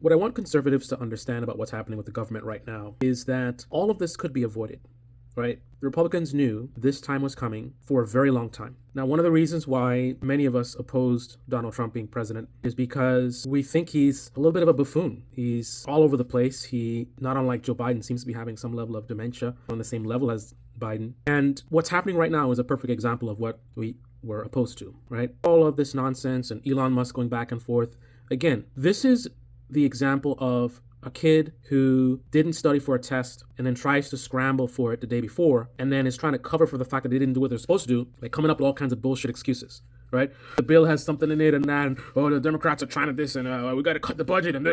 What I want conservatives to understand about what's happening with the government right now is that all of this could be avoided, right? The Republicans knew this time was coming for a very long time. Now, one of the reasons why many of us opposed Donald Trump being president is because we think he's a little bit of a buffoon. He's all over the place. He, not unlike Joe Biden, seems to be having some level of dementia on the same level as Biden. And what's happening right now is a perfect example of what we were opposed to, right? All of this nonsense and Elon Musk going back and forth. Again, this is the example of a kid who didn't study for a test and then tries to scramble for it the day before and then is trying to cover for the fact that they didn't do what they're supposed to do, like coming up with all kinds of bullshit excuses, right? The bill has something in it and that, and the Democrats are trying to this, and we got to cut the budget, and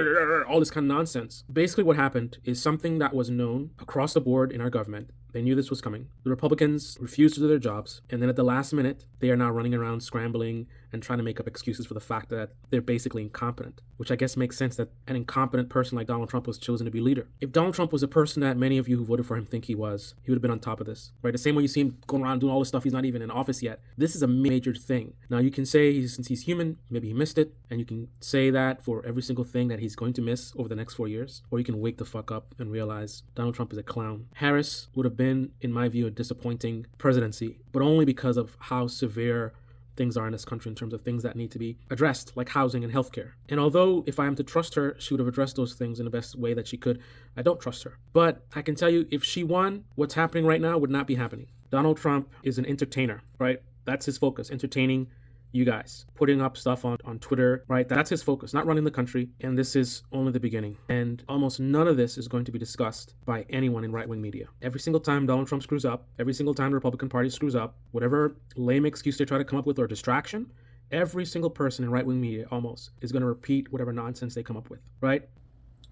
all this kind of nonsense. Basically what happened is something that was known across the board in our government. They knew this was coming. The Republicans refused to do their jobs, and then at the last minute, they are now running around scrambling and trying to make up excuses for the fact that they're basically incompetent, which I guess makes sense that an incompetent person like Donald Trump was chosen to be leader. If Donald Trump was a person that many of you who voted for him think he was, he would have been on top of this, right? The same way you see him going around doing all this stuff, he's not even in office yet. This is a major thing. Now, you can say since he's human, maybe he missed it, and you can say that for every single thing that he's going to miss over the next 4 years, or you can wake the fuck up and realize Donald Trump is a clown. Harris would have been, in my view, a disappointing presidency, but only because of how severe things are in this country in terms of things that need to be addressed, like housing and healthcare. And although if I am to trust her, she would have addressed those things in the best way that she could, I don't trust her. But I can tell you, if she won, what's happening right now would not be happening. Donald Trump is an entertainer, right? That's his focus, entertaining you guys, putting up stuff on Twitter, right? That's his focus, not running the country. And this is only the beginning. And almost none of this is going to be discussed by anyone in right-wing media. Every single time Donald Trump screws up, every single time the Republican Party screws up, whatever lame excuse they try to come up with or distraction, every single person in right-wing media almost is going to repeat whatever nonsense they come up with, right?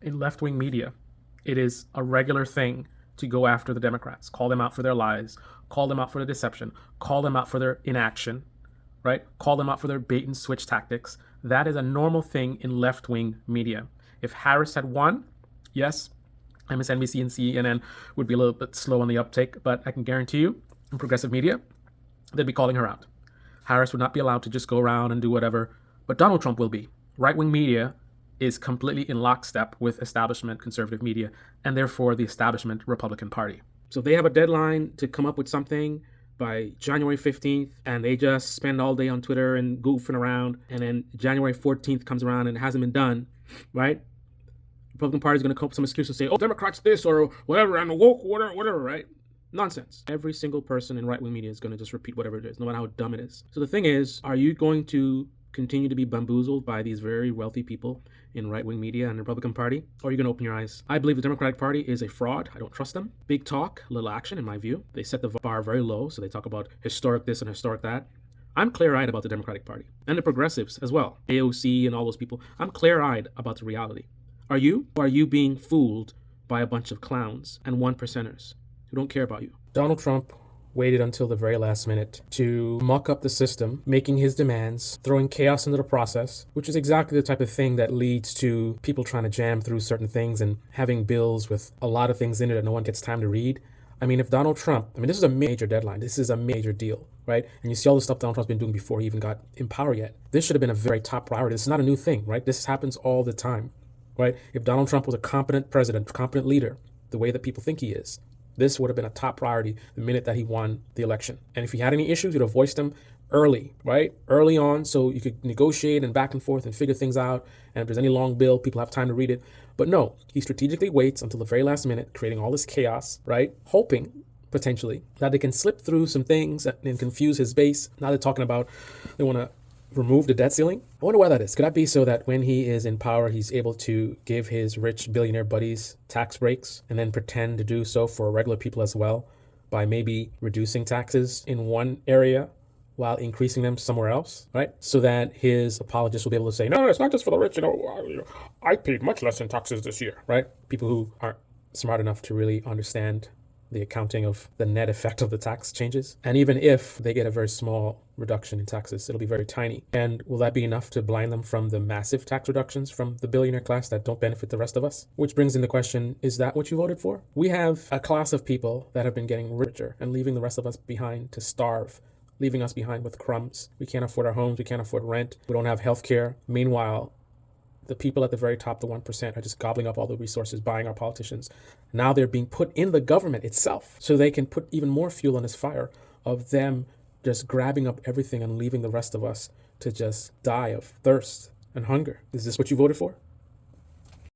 In left-wing media, it is a regular thing to go after the Democrats, call them out for their lies, call them out for their deception, call them out for their inaction, right? Call them out for their bait and switch tactics. That is a normal thing in left-wing media. If Harris had won, yes, MSNBC and CNN would be a little bit slow on the uptake, but I can guarantee you, in progressive media, they'd be calling her out. Harris would not be allowed to just go around and do whatever, but Donald Trump will be. Right-wing media is completely in lockstep with establishment conservative media, and therefore the establishment Republican Party. So if they have a deadline to come up with something by January 15th, and they just spend all day on Twitter and goofing around, and then January 14th comes around and it hasn't been done, right? The Republican Party is going to come up with some excuse and say, oh, Democrats this or whatever, and woke, whatever, right? Nonsense. Every single person in right-wing media is going to just repeat whatever it is, no matter how dumb it is. So the thing is, are you going to continue to be bamboozled by these very wealthy people in right-wing media and the Republican Party, or are you going to open your eyes? I believe the Democratic Party is a fraud. I don't trust them. Big talk, little action, in my view. They set the bar very low, so they talk about historic this and historic that. I'm clear-eyed about the Democratic Party and the progressives as well, AOC and all those people. I'm clear-eyed about the reality. Are you? Or are you being fooled by a bunch of clowns and one percenters who don't care about you? Donald Trump waited until the very last minute to muck up the system, making his demands, throwing chaos into the process, which is exactly the type of thing that leads to people trying to jam through certain things and having bills with a lot of things in it that no one gets time to read. I mean, if Donald Trump, this is a major deadline. This is a major deal, right? And you see all the stuff Donald Trump's been doing before he even got in power yet. This should have been a very top priority. This is not a new thing, right? This happens all the time, right? If Donald Trump was a competent president, competent leader, the way that people think he is, this would have been a top priority the minute that he won the election. And if he had any issues, you'd have voiced them early, right? Early on, so you could negotiate and back and forth and figure things out. And if there's any long bill, people have time to read it. But no, he strategically waits until the very last minute, creating all this chaos, right? Hoping, potentially, that they can slip through some things and confuse his base. Now they're talking about they want to remove the debt ceiling. I wonder why that is. Could that be so that when he is in power, he's able to give his rich billionaire buddies tax breaks and then pretend to do so for regular people as well by maybe reducing taxes in one area while increasing them somewhere else, right? So that his apologists will be able to say, no, it's not just for the rich. I paid much less in taxes this year, right? People who aren't smart enough to really understand the accounting of the net effect of the tax changes. And even if they get a very small reduction in taxes, it'll be very tiny. And will that be enough to blind them from the massive tax reductions from the billionaire class that don't benefit the rest of us? Which brings in the question, is that what you voted for? We have a class of people that have been getting richer and leaving the rest of us behind to starve, leaving us behind with crumbs. We can't afford our homes, we can't afford rent, we don't have health care. Meanwhile, The people at the very top, the 1%, are just gobbling up all the resources, buying our politicians. Now they're being put in the government itself so they can put even more fuel on this fire of them just grabbing up everything and leaving the rest of us to just die of thirst and hunger. Is this what you voted for?